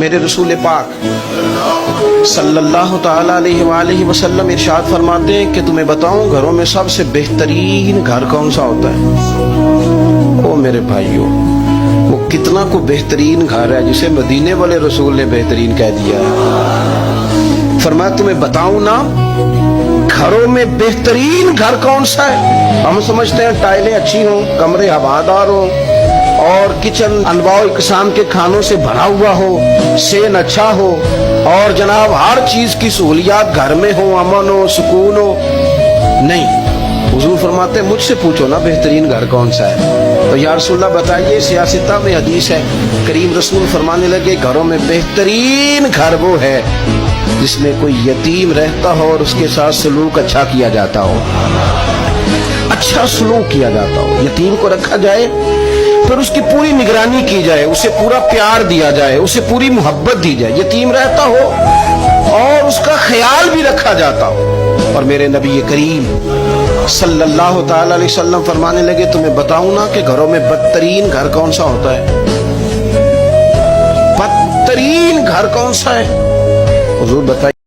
میرے رسول پاک صلی اللہ علیہ وآلہ وسلم ارشاد فرماتے ہیں کہ تمہیں بتاؤں گھروں میں سب سے بہترین گھر کون سا ہوتا ہے؟ او میرے بھائیوں، وہ کتنا کو بہترین گھر ہے جسے مدینے والے رسول نے بہترین کہہ دیا ہے۔ فرمایا تمہیں بتاؤں نا گھروں میں بہترین گھر کون سا ہے؟ ہم سمجھتے ہیں ٹائلیں اچھی ہوں، کمرے ہوادار ہوں اور کچن انواع و اقسام کے کھانوں سے بھرا ہوا ہو، سین اچھا ہو اور جناب ہر چیز کی سہولیات گھر میں ہو، امن ہو، سکون ہو۔ نہیں، حضور فرماتے ہیں مجھ سے پوچھو نا بہترین گھر کون سا ہے؟ تو یا رسول اللہ بتائیے، سیاستہ میں حدیث ہے، کریم رسول فرمانے لگے گھروں میں بہترین گھر وہ ہے جس میں کوئی یتیم رہتا ہو اور اس کے ساتھ سلوک اچھا کیا جاتا ہو، اچھا سلوک کیا جاتا ہو، یتیم کو رکھا جائے پھر اس کی پوری نگرانی کی جائے، اسے پورا پیار دیا جائے، اسے پوری محبت دی جائے، یتیم رہتا ہو اور اس کا خیال بھی رکھا جاتا ہو۔ اور میرے نبی کریم صلی اللہ تعالی علیہ وسلم فرمانے لگے تمہیں بتاؤں نا کہ گھروں میں بدترین گھر کون سا ہوتا ہے؟ بدترین گھر کون سا ہے؟ حضور بتائیے۔